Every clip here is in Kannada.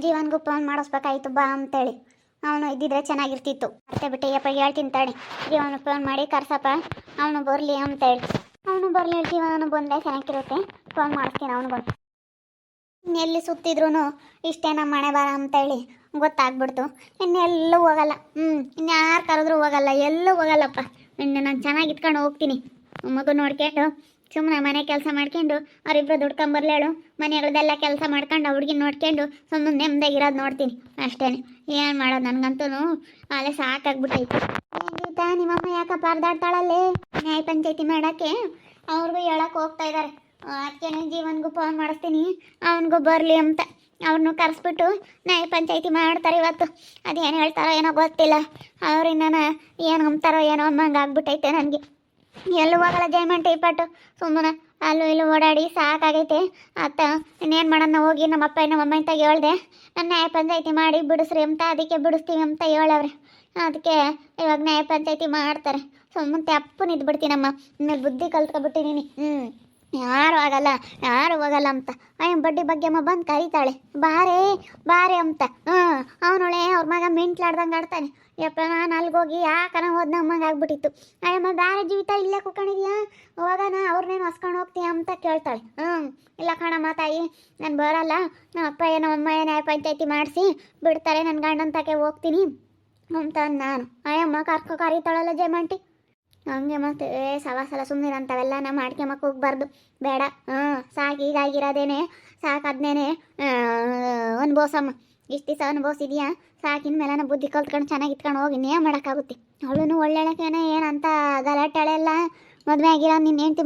ಜೀವನ್ಗೂ ಫೋನ್ ಮಾಡಿಸ್ಬೇಕಾಯ್ತು ಬಾ ಅಂತೇಳಿ. ಅವನು ಇದ್ದಿದ್ರೆ ಚೆನ್ನಾಗಿರ್ತಿತ್ತು. ಮತ್ತೆ ಬಿಟ್ಟು ಯಪ್ಪ ಹೇಳ್ತೀನಿ ತಾಳಿ, ಜೀವನ ಫೋನ್ ಮಾಡಿ ಕರ್ಸಪ್ಪ, ಅವನು ಬರಲಿ ಅಂತೇಳಿ. ಅವನು ಬರಲಿ, ಜೀವನ ಬಂದರೆ ಚೆನ್ನಾಗಿರುತ್ತೆ. ಫೋನ್ ಮಾಡಿಸ್ತೀನಿ ಅವನು ಬಂದು. ಎಲ್ಲಿ ಸುತ್ತಿದ್ರು ಇಷ್ಟೇ ನಮ್ಮ ಮನೆ ಬಾರ ಅಂತೇಳಿ ಗೊತ್ತಾಗ್ಬಿಡ್ತು. ಇನ್ನೆಲ್ಲೂ ಹೋಗಲ್ಲ. ಇನ್ಯಾರು ಕರೆದ್ರೂ ಹೋಗಲ್ಲ, ಎಲ್ಲೂ ಹೋಗಲ್ಲಪ್ಪ. ಇನ್ನು ನಾನು ಚೆನ್ನಾಗಿ ಇಟ್ಕೊಂಡು ಹೋಗ್ತೀನಿ. ಮಗು ನೋಡ್ಕೊಂಡು ಸುಮ್ಮನೆ ಮನೆ ಕೆಲಸ ಮಾಡ್ಕೊಂಡು ಅವರಿಬ್ಬರು ದುಡ್ಕೊಂಬರ್ಲೇಳು. ಮನೆಗಳದೆಲ್ಲ ಕೆಲಸ ಮಾಡ್ಕೊಂಡು ಹುಡುಗಿನ ನೋಡ್ಕೊಂಡು ಸುಮ್ಮನೆ ನೆಮ್ಮದಿಗಿರೋದು ನೋಡ್ತೀನಿ ಅಷ್ಟೇ. ಏನು ಮಾಡೋದು, ನನಗಂತೂ ಅಲ್ಲೇ ಸಾಕಾಗ್ಬಿಟ್ಟೈತಿ. ಏನಿತಾ ನಿಮ್ಮಮ್ಮ ಯಾಕೆ ಪರದಾಡ್ತಾಳಲ್ಲೇ ನ್ಯಾಯ ಪಂಚಾಯತಿ ಮಾಡೋಕ್ಕೆ? ಅವ್ರಿಗೂ ಹೇಳಕ್ಕೆ ಹೋಗ್ತಾ ಇದ್ದಾರೆ. ಅದಕ್ಕೆ ಜೀವನ್ಗೂ ಫೋನ್ ಮಾಡಿಸ್ತೀನಿ, ಅವನಿಗೂ ಬರಲಿ ಅಂತ. ಅವ್ರನ್ನೂ ಕರೆಸ್ಬಿಟ್ಟು ನ್ಯಾಯ ಪಂಚಾಯತಿ ಮಾಡ್ತಾರೆ ಇವತ್ತು. ಅದೇನು ಹೇಳ್ತಾರೋ ಏನೋ ಗೊತ್ತಿಲ್ಲ. ಅವ್ರಿನ್ನ ಏನು ಅಂತಾರೋ ಏನೋ ಅಮ್ಮಂಗೆ ಆಗ್ಬಿಟ್ಟೈತೆ ನನಗೆ. ಎಲ್ಲೂ ಹೋಗಲ್ಲ ಜಯಮಂಟಿ ಇಪ್ಪಟ್ಟು. ಸುಮ್ಮನೆ ಅಲ್ಲೂ ಇಲ್ಲೂ ಓಡಾಡಿ ಸಾಕಾಗೈತೆ. ಅತ್ತ ಇನ್ನೇನು ಮಾಡೋಣ, ಹೋಗಿ ನಮ್ಮಪ್ಪ ನಮ್ಮಮ್ಮ ಅಂತ ಹೇಳ್ದೆ. ನಾನು ನ್ಯಾಯ ಪಂಚಾಯತಿ ಮಾಡಿ ಬಿಡಿಸ್ರಿ ಅಂತ, ಅದಕ್ಕೆ ಬಿಡಿಸ್ತೀವಿ ಅಂತ ಹೇಳವ್ರೆ. ಅದಕ್ಕೆ ಇವಾಗ ನ್ಯಾಯ ಪಂಚಾಯತಿ ಮಾಡ್ತಾರೆ. ಸುಮ್ಮನೆ ಅಪ್ಪು ನಿಂತ್ಬಿಡ್ತೀನಮ್ಮ. ಇನ್ನು ಬುದ್ಧಿ ಕಲ್ತ್ಕೊಬಿಟ್ಟಿನಿ. ಯಾರು ಆಗಲ್ಲ, ಯಾರು ಹೋಗಲ್ಲ ಅಂತ. ಬಡ್ಡಿ ಬಗ್ಗೆ ಅಮ್ಮ ಬಂದು ಕರೀತಾಳೆ, ಬಾರೇ ಬಾರೇ ಅಂತ. ಅವನೊಳೆ ಅವ್ರ ಮಗ ಮಿಂಟ್ಲಾಡ್ದಂಗೆ ಆಡ್ತಾನೆ. ಯಪ್ಪ ನಾನು ಅಲ್ಲಿಗೋಗಿ ಯಾಕನ ಹೋದ್ನ ಅಮ್ಮಂಗೆ ಆಗ್ಬಿಟ್ಟಿತ್ತು. ಅಯ್ಯಮ್ಮ ಬೇರೆ ಜೀವಿತ ಇಲ್ಲೇ ಕುತ್ಕೊಂಡಿದ್ಯಾ, ಹೋಗೋಣ ಅವ್ರನ್ನೇನು ಹೊಸ್ಕೊಂಡು ಹೋಗ್ತೀಯ ಅಂತ ಕೇಳ್ತಾಳೆ. ಇಲ್ಲ ಕಣಮ್ಮ ತಾಯಿ, ನಾನು ಬರಲ್ಲ. ನಮ್ಮ ಅಪ್ಪ ಏನೋ ಅಮ್ಮ ನ್ಯಾಯ ಪಂಚಾಯತಿ ಮಾಡಿಸಿ ಬಿಡ್ತಾರೆ, ನನ್ನ ಗಂಡಂತಕ್ಕೆ ಹೋಗ್ತೀನಿ ಅಂತ ನಾನು. ಅಯ್ಯಮ್ಮ ಕರೀತಾಳಲ್ಲ ಜಯಮಂಟಿ. ಹಂಗೆ ಮತ್ತೆ ಸಲ ಸುಮ್ಮನೆ ಅಂತಾವೆಲ್ಲ ನಾವು ಮಾಡ್ಕೊಂಬಕ್ಕೆ ಹೋಗ್ಬಾರ್ದು, ಬೇಡ. ಸಾಕು, ಹೀಗಾಗಿರೋದೇನೆ ಸಾಕು, ಅದನ್ನೇ ಅನ್ಬೋಸಮ್ಮ. ಇಷ್ಟು ದಿವಸ ಅನ್ಬೋಸಿದ್ಯಾ, ಸಾಕಿನ ಮೇಲೆ ನಾವು ಬುದ್ಧಿ ಕಲ್ತ್ಕೊಂಡು ಚೆನ್ನಾಗಿ ಇಟ್ಕೊಂಡು ಹೋಗಿ ಇನ್ನೇ ಮಾಡೋಕ್ಕಾಗುತ್ತೆ. ಅವಳು ಒಳ್ಳೆಳಕೇನೆ ಏನಂತ ಗಲಾಟೆಳೆಲ್ಲ. ಮದುವೆ ಆಗಿರೋ ನಿನ್ನ ಹೆಂಡ್ತಿ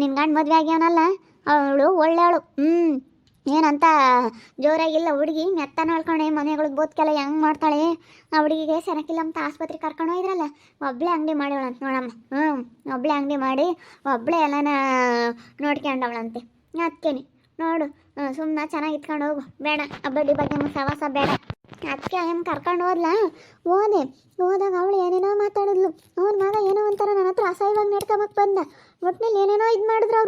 ನಿನ್ನ ಗಂಡು ಮದುವೆ ಆಗ್ಯವನಲ್ಲ, ಅವಳು ಒಳ್ಳೆಯವಳು. ಏನಂತ ಜೋರಾಗಿಲ್ಲ ಹುಡುಗಿ. ಮೆತ್ತ ನೋಡ್ಕೊಂಡೆ ಮನೆಗಳಿಗೆ ಬೋದ್ಕೆಲ್ಲ ಹೆಂಗೆ ಮಾಡ್ತಾಳೆ. ಆ ಹುಡುಗಿಗೆ ಸೆನಕಿಲ್ಲ ಅಂತ ಆಸ್ಪತ್ರೆಗೆ ಕರ್ಕೊಂಡು ಹೋಯ್ದ್ರಲ್ಲ, ಒಬ್ಬಳೇ ಅಂಗಡಿ ಮಾಡಿವಳಂತ ನೋಡಮ್ಮ. ಒಬ್ಬಳೇ ಅಂಗಡಿ ಮಾಡಿ ಒಬ್ಬಳೇ ಎಲ್ಲನ ನೋಡ್ಕೊಂಡವಳಂತೆ. ಅದಕ್ಕೇನೆ ನೋಡು, ಸುಮ್ಮನೆ ಚೆನ್ನಾಗಿ ಇಟ್ಕೊಂಡು ಹೋಗು, ಬೇಡ ಆ ಬಡ್ಡಿ ಬಗ್ಗೆ ಸವಾಸ ಬೇಡ. ಅದಕ್ಕೆ ಅಯ್ಯಮ್ಮ ಕರ್ಕೊಂಡು ಹೋದಾಗ ಅವಳು ಏನೇನೋ ಮಾತಾಡಿದ್ಲು. ಅವ್ನ ಮಗ ಏನೋ ಒಂಥರ ನನ್ನ ಹತ್ರ ಅಸಹ್ಯವಾಗಿ ನಡ್ಕೊಂಬಕ್ಕೆ ಬಂದ. ಒಟ್ಟಿನಲ್ಲಿ ಏನೇನೋ ಇದು ಮಾಡಿದ್ರು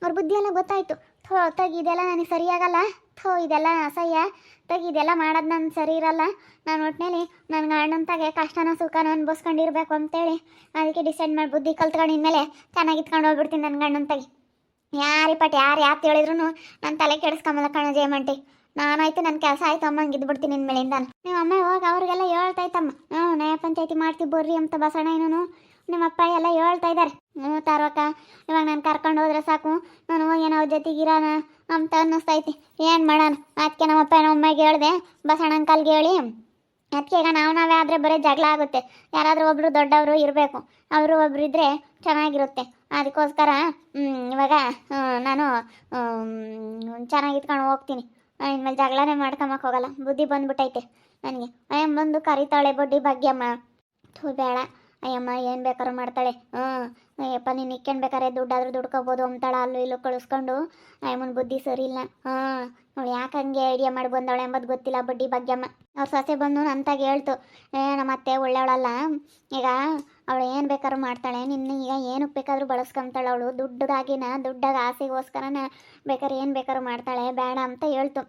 ಅವ್ರ ಬುದ್ಧಿ ಎಲ್ಲ ಗೊತ್ತಾಯಿತು. ಇದೆಲ್ಲ ನನಗೆ ಸರಿಯಾಗಲ್ಲ, ಇದೆಲ್ಲ ಅಸಹ್ಯ, ಇದೆಲ್ಲ ಮಾಡೋದು ನಾನು ಸರಿ ಇರಲ್ಲ. ನಾನು ಒಟ್ಟಿನಲ್ಲಿ ನನ್ನ ಗಂಡಂತಾಗೆ ಕಷ್ಟನೋ ಸುಖನೋ ಅನ್ಭವಿಸ್ಕೊಂಡಿರ್ಬೇಕು ಅಂತೇಳಿ ಅದಕ್ಕೆ ಡಿಸೈಡ್ ಮಾಡಿ ಬುದ್ಧಿ ಕಲ್ತ್ಕೊಂಡು ಇನ್ಮೇಲೆ ಚೆನ್ನಾಗಿ ಇಟ್ಕೊಂಡು ಹೋಗ್ಬಿಡ್ತೀನಿ ನನ್ನ ಗಂಡಂತಾಗೆ. ಯಾರು ಹೇಳಿದ್ರು ನನ್ನ ತಲೆ ಕೆಡಿಸ್ಕೊಂಬಲ್ಲ ಕಣ ಜಯಮಂಟಿ. ನಾನಾಯ್ತು ನನ್ನ ಕೆಲಸ ಆಯ್ತು ಅಮ್ಮಂಗೆ ಇದ್ಬಿಡ್ತೀನಿ ಇನ್ಮೇಲಿಂದ. ನಿಮ್ಮ ಅಮ್ಮ ಹೋಗಿ ಅವ್ರಿಗೆಲ್ಲ ಹೇಳ್ತಾಯ್ತಮ್ಮ, ನ್ಯಾಯ ಪಂಚಾಯತಿ ಮಾಡ್ತೀವಿ ಬರ್ರಿ ಅಂತ ಬಸಣ್ಣ ಏನೂ ನಿಮ್ಮಪ್ಪ ಎಲ್ಲ ಹೇಳ್ತಾ ಇದ್ದಾರೆ. ತಾರಕ್ಕ ಇವಾಗ ನಾನು ಕರ್ಕೊಂಡು ಹೋದ್ರೆ ಸಾಕು, ನಾನು ಹೋಗಿ ನಾವು ಜೊತೆಗಿರೋಣ ಅಂತ ಅನ್ನಿಸ್ತೈತಿ. ಏನು ಮಾಡೋಣ, ಅದಕ್ಕೆ ನಮ್ಮಪ್ಪ ನಮ್ಮಮ್ಮಗೆ ಹೇಳಿದೆ, ಬಸಣ್ಣ ಅಂಕಲ್ಗೆ ಹೇಳಿ. ಅದಕ್ಕೆ ಈಗ ನಾವೇ ಆದರೆ ಬರೀ ಜಗಳ ಆಗುತ್ತೆ. ಯಾರಾದರೂ ಒಬ್ಬರು ದೊಡ್ಡವರು ಇರಬೇಕು, ಅವರು ಒಬ್ರು ಇದ್ದರೆ ಚೆನ್ನಾಗಿರುತ್ತೆ. ಅದಕ್ಕೋಸ್ಕರ ಇವಾಗ ನಾನು ಚೆನ್ನಾಗಿ ಇಟ್ಕೊಂಡು ಹೋಗ್ತೀನಿ. ಇನ್ಮೇಲೆ ಜಗಳನೇ ಮಾಡ್ಕೊಂಬಕ್ಕೆ ಹೋಗಲ್ಲ. ಬುದ್ಧಿ ಬಂದುಬಿಟ್ಟೈತೆ ನನಗೆ. ಅಯ್ಯಮ್ಮ ಬಂದು ಕರಿತಾಳೆ ಬಡ್ಡಿ ಭಾಗ್ಯಮ್ಮ. ಬೇಡ ಅಯ್ಯಮ್ಮ, ಏನು ಬೇಕಾದ್ರೂ ಮಾಡ್ತಾಳೆ. ಅಯ್ಯಪ್ಪ ನೀನು ಇಕ್ಕೊಂಡು ಬೇಕಾದ್ರೆ ದುಡ್ಡಾದ್ರೂ ದುಡ್ಕೋಬೋದು ಅಂತಾಳೆ. ಅಲ್ಲೂ ಇಲ್ಲೂ ಕಳಿಸ್ಕೊಂಡು ಅಯ್ಯಮ್ಮನ ಬುದ್ಧಿ ಸರಿ ಇಲ್ಲ. ಅವಳು ಯಾಕೆ ಹಂಗೆ ಐಡಿಯಾ ಮಾಡಿ ಬಂದವಳೆ ಎಂಬುದು ಗೊತ್ತಿಲ್ಲ ಬಡ್ಡಿ ಭಾಗ್ಯಮ್ಮ. ಅವ್ರ ಸೊಸೆ ಬಂದು ನಂತಾಗ ಹೇಳ್ತು, ನಮ್ಮ ಅತ್ತೆ ಒಳ್ಳೆಯವಳಲ್ಲ, ಈಗ ಅವಳು ಏನು ಬೇಕಾದ್ರೂ ಮಾಡ್ತಾಳೆ, ನಿನ್ನ ಈಗ ಏನಕ್ಕೆ ಬೇಕಾದ್ರೂ ಬಳಸ್ಕೊಂತಾಳೆ ಅವಳು. ದುಡ್ಡಾಗ ಆಸೆಗೋಸ್ಕರನ ಬೇಕಾದ್ರೆ ಏನು ಬೇಕಾದ್ರೂ ಮಾಡ್ತಾಳೆ, ಬೇಡ ಅಂತ ಹೇಳ್ತು.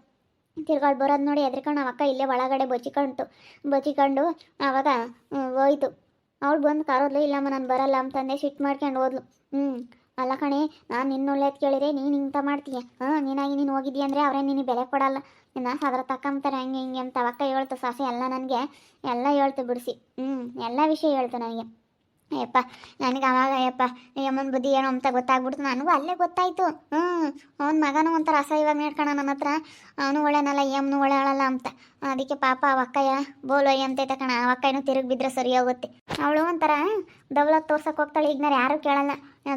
ತಿರ್ಗಾಳು ಬರೋದು ನೋಡಿ ಎದ್ರಿಕೊಂಡು ನಮ್ಮ ಅಕ್ಕ ಇಲ್ಲೇ ಒಳಗಡೆ ಬಚ್ಚಿಕೊಂಡು ಆವಾಗ ಹೋಯ್ತು. ಅವಳು ಬಂದು ಕರೋದ್ಲು, ಇಲ್ಲಮ್ಮ ನಾನು ಬರಲ್ಲ ಅಂತಂದೆ ಸಿಟ್ಟು ಮಾಡ್ಕೊಂಡು ಹೋದ್ಲು. ಅಲ್ಲ ಕಣೆ, ನಾನು ನಿನ್ನ ಒಳ್ಳೇದು ಕೇಳಿದ್ರೆ ನೀನು ಇಂಥ ಮಾಡ್ತೀಯ. ನೀನಾಗಿ ನೀನು ಹೋಗಿದ್ದೀಯ ಅಂದರೆ ಅವರೇ ನಿನಗೆ ಬೆಲೆ ಕೊಡಲ್ಲ, ನಿನ್ನ ಅದ್ರ ತಕ್ಕಂತಾರೆ ಹಂಗೆ ಹಿಂಗೆ ಅಂತ ಅವಕ್ಕ ಹೇಳ್ತು. ಸಾಸೆ ಎಲ್ಲ ನನಗೆ ಎಲ್ಲ ಹೇಳ್ತು ಬಿಡಿಸಿ. ಎಲ್ಲ ವಿಷಯ ಹೇಳ್ತು ನನಗೆ. ಅಯ್ಯಪ್ಪ ನನಗೆ ಅವಾಗ ಅಯ್ಯಪ್ಪ ಅಮ್ಮನ ಬುದ್ಧಿ ಏನೋ ಅಂತ ಗೊತ್ತಾಗ್ಬಿಡ್ತು. ನನಗೂ ಅಲ್ಲೇ ಗೊತ್ತಾಯಿತು. ಅವನ ಮಗನೂ ಒಂಥರ ಅಸಹ್ಯವಾಗಿ ನೋಡ್ಕೋಣ ನನ್ನ ಹತ್ರ. ಅವನು ಒಳ್ಳೆನಲ್ಲ, ಅಮ್ಮನೂ ಒಳ್ಳೆಯಳಲ್ಲ ಅಂತ. ಅದಕ್ಕೆ ಪಾಪ ಅವಕ್ಕಯ್ಯ ಬೋಲೋಯ್ಯ ಅಂತ ತಕಣ. ಅವಕ್ಕಯ್ಯನೂ ತಿರುಗಿ ಬಿದ್ದರೆ ಸರಿ ಹೋಗುತ್ತೆ. ಅವಳು ಒಂಥರ ದೌಲತ್ ತೋರ್ಸಕ್ಕೆ ಹೋಗ್ತಾಳೆ. ಈಗ ನಾನು ಯಾರೂ ಕೇಳಲ್ಲ.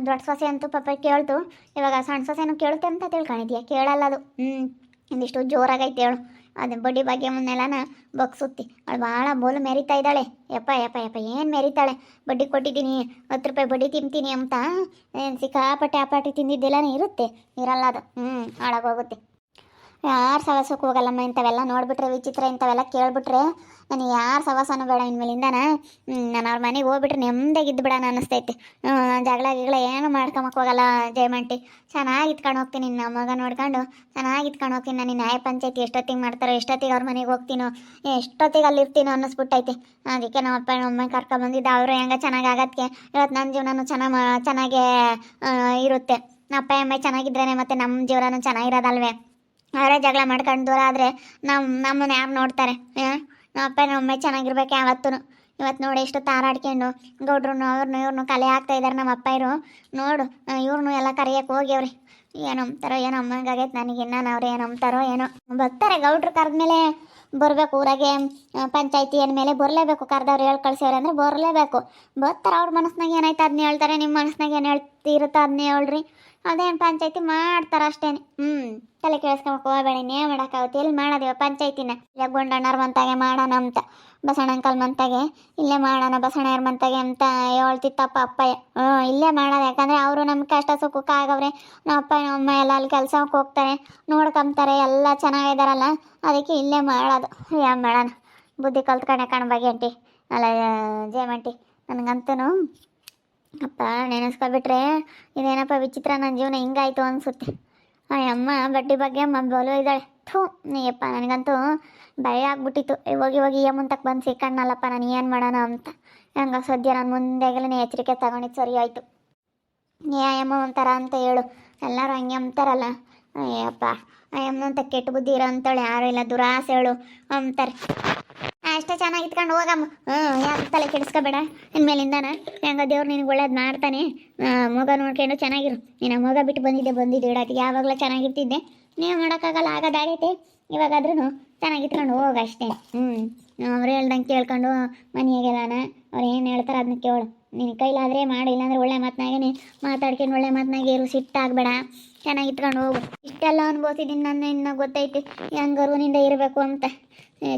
ದೊಡ್ಡ ಸೊಸೆ ಅಂತೂ ಪಾಪ ಕೇಳ್ತು. ಇವಾಗ ಸಣ್ಣ ಸೊಸೆನೂ ಕೇಳುತ್ತೆ ಅಂತ ತಿಳ್ಕೊಂಡಿದ್ಯಾ? ಕೇಳಲ್ಲ ಅದು. ಇಂದಿಷ್ಟು ಜೋರಾಗೈತೆ ಹೇಳು. ಅದು ಬಡ್ಡಿ ಬಗ್ಗೆ ಮುನ್ನೆಲ್ಲನ ಬಗ್ಸುತ್ತಿ. ಅವಳು ಭಾಳ ಬೋಲು ಮೆರಿತಾ ಇದ್ದಾಳೆ. ಯಪ್ಪ ಏನು ಮೆರಿತಾಳೆ. ಬಡ್ಡಿ ಕೊಟ್ಟಿದ್ದೀನಿ, 10 ರೂಪಾಯಿ ಬಡ್ಡಿ ತಿಂತೀನಿ ಅಂತ ಏನು ಸಿಕ್ಕಾಪಟ್ಟೆ ಅಪಾಟಿ ತಿಂದಿದ್ದೆಲ್ಲನೇ ಇರುತ್ತೆ, ಇರಲ್ಲ ಅದು. ಹಾಳಾಗೋಗುತ್ತೆ. ಯಾರು ಸವಾಸಕ್ಕೆ ಹೋಗಲ್ಲಮ್ಮ. ಇಂಥವೆಲ್ಲ ನೋಡ್ಬಿಟ್ರೆ ವಿಚಿತ್ರ, ಇಂಥವೆಲ್ಲ ಕೇಳ್ಬಿಟ್ರೆ ನನಗೆ ಯಾರು ಸವಾಸನೂ ಬೇಡ ಇನ್ಮೇಲಿಂದಾನ. ನಾನು ಅವ್ರ ಮನೆಗೆ ಹೋಗ್ಬಿಟ್ರೆ ನೆಮ್ಮದಿಯಾಗಿದ್ದು ಬಿಡೋಣ ಅನ್ನಿಸ್ತೈತಿ. ಜಗಳ ಗಿಗಳ ಏನು ಮಾಡ್ಕೊಂಬಕ್ಕೆ ಹೋಗಲ್ಲ ಜಯಮಂಟಿ. ಚೆನ್ನಾಗಿ ಇಟ್ಕೊಂಡು ಹೋಗ್ತೀನಿ, ನಿನ್ನ ಮಗ ನೋಡ್ಕೊಂಡು ಚೆನ್ನಾಗಿ ಇಟ್ಕೊಂಡು ಹೋಗ್ತೀನಿ. ನಾನು ನ್ಯಾಯ ಪಂಚಾಯತಿ ಎಷ್ಟೊತ್ತಿಗೆ ಮಾಡ್ತಾರೋ, ಎಷ್ಟೊತ್ತಿಗೆ ಅವ್ರ ಮನೆಗೆ ಹೋಗ್ತೀನೋ, ಎಷ್ಟೊತ್ತಿಗೆ ಅಲ್ಲಿ ಇರ್ತೀನೋ ಅನ್ನಿಸ್ಬಿಟ್ಟೈತಿ. ಅದಕ್ಕೆ ನಮ್ಮ ಅಪ್ಪ ನಮ್ಮ ಅಮ್ಮ ಕರ್ಕೊಂಬಂದಿದ್ದು. ಅವರು ಹೆಂಗೆ ಚೆನ್ನಾಗಿ ಆಗತ್ತೆ ಇವತ್ತು ನನ್ನ ಜೀವನನೂ ಚೆನ್ನಾಗೇ ಇರುತ್ತೆ. ನಮ್ಮ ಅಪ್ಪ ಅಮ್ಮ ಚೆನ್ನಾಗಿದ್ರೇ ಮತ್ತು ನಮ್ಮ ಜೀವನನೂ ಚೆನ್ನಾಗಿರೋದಲ್ವೇ. ಅವರೇ ಜಗಳ ಮಾಡ್ಕೊಂಡು ದೂರ ಆದರೆ ನಮ್ಮನ್ನ ಯಾರು ನೋಡ್ತಾರೆ? ನಮ್ಮ ಅಪ್ಪ ನಮ್ಮ ಅಮ್ಮ ಚೆನ್ನಾಗಿರ್ಬೇಕು ಯಾವತ್ತೂ. ಇವತ್ತು ನೋಡಿ ಎಷ್ಟು ತಾರಾಡ್ಕೊಂಡು ಗೌಡ್ರು ಇವ್ರನ್ನೂ ಕಲೆ ಆಗ್ತಾ ಇದ್ದಾರೆ ನಮ್ಮ ಅಪ್ಪ ಇರು. ನೋಡು ಇವ್ರನ್ನೂ ಎಲ್ಲ ಕರೆಯೋಕೆ ಹೋಗ್ಯವ್ರಿ. ಏನು ಅಂತಾರೋ ಏನೋ ಅಮ್ಮಂಗಾಗೈತೆ ನನಗೆ. ನಾನು ಅವ್ರು ಏನು ಅಂತಾರೋ ಏನೋ. ಬರ್ತಾರೆ ಗೌಡ್ರು ಕರೆದ್ಮೇಲೆ ಬರಬೇಕು. ಊರಾಗೆ ಪಂಚಾಯತಿ ಅಂದಮೇಲೆ ಬರಲೇಬೇಕು. ಕರೆದವ್ರು ಹೇಳಿ ಕಳ್ಸವ್ರೆ ಅಂದರೆ ಬರಲೇಬೇಕು. ಬರ್ತಾರೆ. ಅವ್ರ ಮನಸ್ನಾಗ ಏನಾಯ್ತು ಅದನ್ನ ಹೇಳ್ತಾರೆ, ನಿಮ್ಮ ಮನಸ್ನಾಗ ಏನು ಹೇಳ್ತಿರುತ್ತೋ ಅದನ್ನೇ ಹೇಳ್ರಿ. ಅದೇನು ಪಂಚಾಯತಿ ಮಾಡ್ತಾರೆ ಅಷ್ಟೇ. ತಲೆ ಕೇಳಿಸ್ಕೊಳಕ್ಕೆ ಹೋಗಬೇಡಿ. ಇನ್ನೇ ಮಾಡೋಕ್ಕಾಗುತ್ತೆ? ಎಲ್ಲಿ ಮಾಡೋದಿವ ಪಂಚಾಯತಿನ? ಇಲ್ಲ ಗುಂಡಣ್ಣವ್ರ ಮಂತಾಗೆ ಮಾಡೋಣ ಅಂತ, ಬಸಣ್ಣ ಅಂಕಲ್ ಮಂತಾಗೆ ಇಲ್ಲೇ ಮಾಡೋಣ, ಬಸಣ್ಣವ್ರ ಮಂತಾಗೆ ಅಂತ ಹೇಳ್ತಿತ್ತಪ್ಪ ಅಪ್ಪಯ್ಯ. ಇಲ್ಲೇ ಮಾಡೋದು. ಯಾಕಂದರೆ ಅವರು ನಮ್ಮ ಕಷ್ಟ ಸುಖಕ್ಕೆ ಆಗವ್ರೆ. ನಮ್ಮ ಅಪ್ಪ ನಮ್ಮ ಅಮ್ಮ ಎಲ್ಲ ಅಲ್ಲಿ ಕೆಲಸಕ್ಕೆ ಹೋಗ್ತಾರೆ, ನೋಡ್ಕೊಂತಾರೆ, ಎಲ್ಲ ಚೆನ್ನಾಗಿದ್ದಾರಲ್ಲ. ಅದಕ್ಕೆ ಇಲ್ಲೇ ಮಾಡೋದು. ಏನು ಮಾಡೋಣ? ಬುದ್ಧಿ ಕಲ್ತ್ಕೊಂಡೆ ಕಾಣಬಾಗಿ ಆಂಟಿ ಅಲ್ಲ ಜಯಮಂಟಿ. ನನಗಂತೂ ಅಪ್ಪ ನೆನೆಸ್ಕೊಬಿಟ್ರೆ ಇದೇನಪ್ಪ ವಿಚಿತ್ರ, ನನ್ನ ಜೀವನ ಹಿಂಗಾಯ್ತು ಅನಿಸುತ್ತೆ. ಅಮ್ಮ ಬಡ್ಡಿ ಬಗ್ಗೆ ಅಮ್ಮ ಬೋಲು ಇದ್ದಾಳೆ. ಥೂ ನೀಯಪ್ಪ, ನನಗಂತೂ ಭಯ ಆಗ್ಬಿಟ್ಟಿತ್ತು. ಹೋಗಿ ಮುಂತಕ್ಕೆ ಬಂದು ಸಿಕ್ಕಣ್ಣಲ್ಲಪ್ಪ, ನಾನು ಏನು ಮಾಡೋಣ ಅಂತ. ಹಂಗೆ ಸದ್ಯ ನಾನು ಮುಂದೆಗಲೇ ಎಚ್ಚರಿಕೆ ತಗೊಂಡಿದ್ದು ಸರಿ ಆಯಿತು. ಅಮ್ಮ ಒಂಥರ ಅಂತ ಹೇಳು, ಎಲ್ಲರೂ ಹಂಗೆ ಅಂತಾರಲ್ಲ. ಅಯ್ಯಪ್ಪ ಅಮ್ಮನಂತ ಕೆಟ್ಟ ಬುದ್ಧಿ ಇರೋ ಅಂತೇಳಿ ಯಾರು ಇಲ್ಲ, ದುರಾಸೆ ಹೇಳು ಅಂತಾರೆ. ಅಷ್ಟೇ ಚೆನ್ನಾಗಿ ಇಟ್ಕೊಂಡು ಹೋಗಮ್ಮ. ಯಾಕೆ ತಲೆ ಕೆಡಿಸ್ಕೋಬೇಡ. ಇನ್ಮೇಲಿಂದಾನ ಹೆಂಗ ದೇವ್ರು ನಿನಗೆ ಒಳ್ಳೇದು ಮಾಡ್ತಾನೆ. ಮಗ ನೋಡ್ಕೊಂಡು ಚೆನ್ನಾಗಿರು. ನೀನು ಮಗ ಬಿಟ್ಟು ಬಂದಿದ್ದೆ ಇಡಾಟಿಗೆ. ಯಾವಾಗಲೂ ಚೆನ್ನಾಗಿರ್ತಿದ್ದೆ. ನೀವು ಮಾಡೋಕ್ಕಾಗಲ್ಲ, ಆಗೋದಾಗೈತೆ. ಇವಾಗಾದ್ರೂ ಚೆನ್ನಾಗಿಟ್ಕೊಂಡು ಹೋಗ ಅಷ್ಟೇ. ಅವ್ರು ಹೇಳ್ದಂಗೆ ಕೇಳ್ಕೊಂಡು ಮನೆಯಾಗೆಲ್ಲಾನ ಅವ್ರು ಏನು ಹೇಳ್ತಾರೆ ಅದನ್ನ ಕೇಳು. ನಿನ್ನ ಕೈಲಾದರೆ ಮಾಡಿ, ಇಲ್ಲಾಂದ್ರೆ ಒಳ್ಳೆ ಮಾತನಾಗೇ ಮಾತಾಡ್ಕೊಂಡು ಒಳ್ಳೆ ಮಾತನಾಗೆ ಇರು. ಸಿಟ್ಟಾಗಬೇಡ, ಚೆನ್ನಾಗಿ ಇಟ್ಕೊಂಡು ಹೋಗು. ಇಷ್ಟೆಲ್ಲ ಅನ್ಬೋತಿದ್ದೀನಿ ನಾನು. ಇನ್ನು ಗೊತ್ತೈತಿ ಹೆಂಗೆ ಗರ್ವನಿಂದ ಇರಬೇಕು ಅಂತ.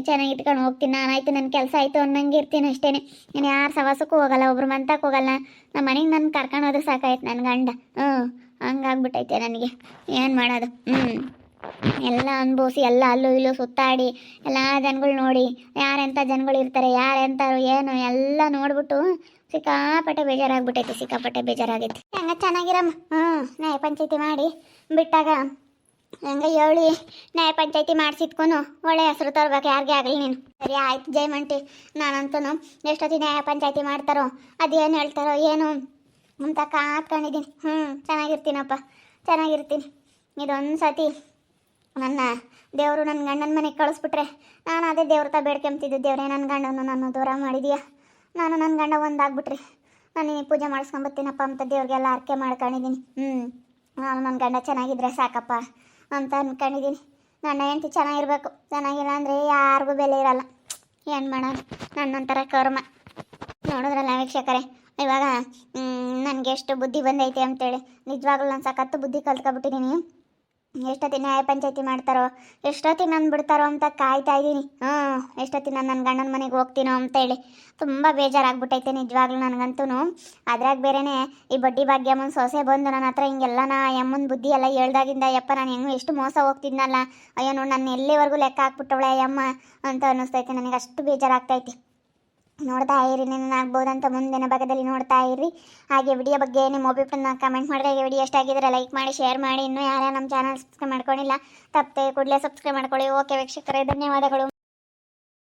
ಚೆನ್ನಾಗಿ ಇಟ್ಕೊಂಡು ಹೋಗ್ತೀನಿ. ನಾನಾಯ್ತು ನನ್ನ ಕೆಲಸ ಆಯಿತು ಅನ್ನಂಗೆ ಇರ್ತೀನಿ ಅಷ್ಟೇ. ನಾನು ಯಾರು ಸವಾಸಕ್ಕೂ ಹೋಗಲ್ಲ, ಒಬ್ರು ಮಂತಕ್ಕೆ ಹೋಗಲ್ಲ. ನಮ್ಮ ಮನೆಗೆ ನನ್ನ ಕರ್ಕೊಂಡು ಹೋದ್ರೆ ಸಾಕಾಯ್ತು ನನ್ನ ಗಂಡ. ಹಂಗಾಗ್ಬಿಟ್ಟೈತೆ ನನಗೆ. ಏನು ಮಾಡೋದು? ಎಲ್ಲ ಅನುಭವಿಸಿ ಎಲ್ಲ ಅಲ್ಲೂ ಇಲ್ಲೂ ಸುತ್ತಾಡಿ ಎಲ್ಲ ಜನಗಳು ನೋಡಿ, ಯಾರೆಂಥ ಜನಗಳು ಇರ್ತಾರೆ, ಯಾರೆಂಥವ್ರು ಏನು ಎಲ್ಲ ನೋಡ್ಬಿಟ್ಟು ಸಿಕ್ಕಾಪಟ್ಟೆ ಬೇಜಾರಾಗ್ಬಿಟ್ಟೈತೆ. ಸಿಕ್ಕಾಪಟ್ಟೆ ಬೇಜಾರಾಗೈತೆ. ಹಂಗೆ ಚೆನ್ನಾಗಿರಮ್ಮ. ನ್ಯಾಯ ಪಂಚಾಯತಿ ಮಾಡಿ ಬಿಟ್ಟಾಗ ಹಂಗೆ ಹೇಳಿ ನ್ಯಾಯ ಪಂಚಾಯತಿ ಮಾಡಿಸಿದ್ಕೊಂಡು ಒಳ್ಳೆ ಹೆಸರು ತರ್ಬೇಕು ಯಾರಿಗೆ ಆಗಲಿ ನೀನು. ಸರಿ ಆಯ್ತು ಜಯಮಂಟಿ. ನಾನಂತೂ ಎಷ್ಟೊತ್ತಿ ನ್ಯಾಯ ಪಂಚಾಯತಿ ಮಾಡ್ತಾರೋ ಅದೇನು ಹೇಳ್ತಾರೋ ಏನು ಅಂತ ಕಾತ್ಕೊಂಡಿದ್ದೀನಿ. ಚೆನ್ನಾಗಿರ್ತೀನಪ್ಪ, ಚೆನ್ನಾಗಿರ್ತೀನಿ. ಇದೊಂದು ಸತಿ ನನ್ನ ದೇವರು ನನ್ನ ಗಂಡನ ಮನೆಗೆ ಕಳಿಸ್ಬಿಟ್ರೆ ನಾನು ಅದೇ ದೇವ್ರ ತ ಬೇಡ್ಕೊಂತಿದ್ದೆ. ದೇವರೇ ನನ್ನ ಗಂಡನ್ನು ನಾನು ದೂರ ಮಾಡಿದೀಯಾ, ನಾನು ನನ್ನ ಗಂಡ ಒಂದಾಗ್ಬಿಟ್ರಿ ನಾನು ನೀನು ಪೂಜೆ ಮಾಡಿಸ್ಕೊಂಬತ್ತೀನಪ್ಪ ಅಂತ ದೇವ್ರಿಗೆಲ್ಲ ಅರ್ಕೆ ಮಾಡ್ಕೊಂಡಿದ್ದೀನಿ. ನಾನು ನನ್ನ ಗಂಡ ಚೆನ್ನಾಗಿದ್ರೆ ಸಾಕಪ್ಪ ಅಂತ ಅಂದ್ಕೊಂಡಿದ್ದೀನಿ. ನನ್ನ ಹೆಂಡತಿ ಚೆನ್ನಾಗಿರ್ಬೇಕು. ಚೆನ್ನಾಗಿಲ್ಲ ಅಂದರೆ ಯಾರಿಗೂ ಬೆಲೆ ಇರಲ್ಲ. ಏನು ಮಾಡೋದು? ನನ್ನೊಂಥರ ಕರ್ಮ. ನೋಡಿದ್ರಲ್ಲ ವೀಕ್ಷಕರೇ, ಇವಾಗ ನನಗೆ ಎಷ್ಟು ಬುದ್ಧಿ ಬಂದೈತೆ ಅಂತೇಳಿ. ನಿಜವಾಗ್ಲೂ ನಾನು ಸಖತ್ತು ಬುದ್ಧಿ ಕಲ್ತ್ಕೊಬಿಟ್ಟಿದ್ದೀನಿ. ಎಷ್ಟೊತ್ತಿಗೆ ನ್ಯಾಯ ಪಂಚಾಯತಿ ಮಾಡ್ತಾರೋ, ಎಷ್ಟೊತ್ತಿಗೆ ನಾನು ಬಿಡ್ತಾರೋ ಅಂತ ಕಾಯ್ತಾ ಇದ್ದೀನಿ. ಎಷ್ಟೊತ್ತಿಗೆ ನಾನು ನನ್ನ ಗಂಡನ ಮನೆಗೆ ಹೋಗ್ತೀನೋ ಅಂತೇಳಿ ತುಂಬ ಬೇಜಾರಾಗ್ಬಿಟ್ಟೈತೆ ನಿಜವಾಗ್ಲೂ ನನಗಂತೂ. ಅದ್ರಾಗ ಬೇರೆಯೇ ಈ ಬಡ್ಡಿ ಭಾಗ್ಯಮ್ಮನ ಸೊಸೆ ಬಂದು ನನ್ನ ಹತ್ರ ಹಿಂಗೆಲ್ಲ ಅಮ್ಮನ ಬುದ್ಧಿ ಎಲ್ಲ ಹೇಳ್ದಾಗಿಂದ ಯಪ್ಪ ನಾನು ಹೆಂಗೆ ಎಷ್ಟು ಮೋಸ ಹೋಗ್ತಿದ್ನಲ್ಲ. ಅಯ್ಯೋ ನೋಡಿ ನನ್ನ ಎಲ್ಲಿವರೆಗೂ ಲೆಕ್ಕ ಹಾಕ್ಬಿಟ್ಟವಳೆ ಅಮ್ಮ ಅಂತ ಅನ್ನಿಸ್ತೈತೆ ನನಗೆ. ಅಷ್ಟು ಬೇಜಾರಾಗ್ತೈತಿ. ನೋಡ್ತಾ ಇರಿ, ಆಗ್ಬೋದಂತ ಮುಂದಿನ ಭಾಗದಲ್ಲಿ ನೋಡ್ತಾ ಇರಿ. ಹಾಗೆ ವಿಡಿಯೋ ಬಗ್ಗೆ ನಿಮ್ಮ ಒಪಿನಿಯನ್ನ ಕಮೆಂಟ್ ಮಾಡಿದ್ರೆ, ಹಾಗೆ ವಿಡಿಯೋ ಎಷ್ಟಾಗಿದ್ರೆ ಲೈಕ್ ಮಾಡಿ, ಶೇರ್ ಮಾಡಿ. ಇನ್ನೂ ಯಾರು ನಮ್ಮ ಚಾನಲ್ ಸಬ್ಸ್ಕ್ರೈಬ್ ಮಾಡ್ಕೊಂಡಿಲ್ಲ ತಪ್ಪದೆ ಕೂಡಲೇ ಸಬ್ಸ್ಕ್ರೈಬ್ ಮಾಡ್ಕೊಳ್ಳಿ. ಓಕೆ ವೀಕ್ಷಕರೇ, ಧನ್ಯವಾದಗಳು.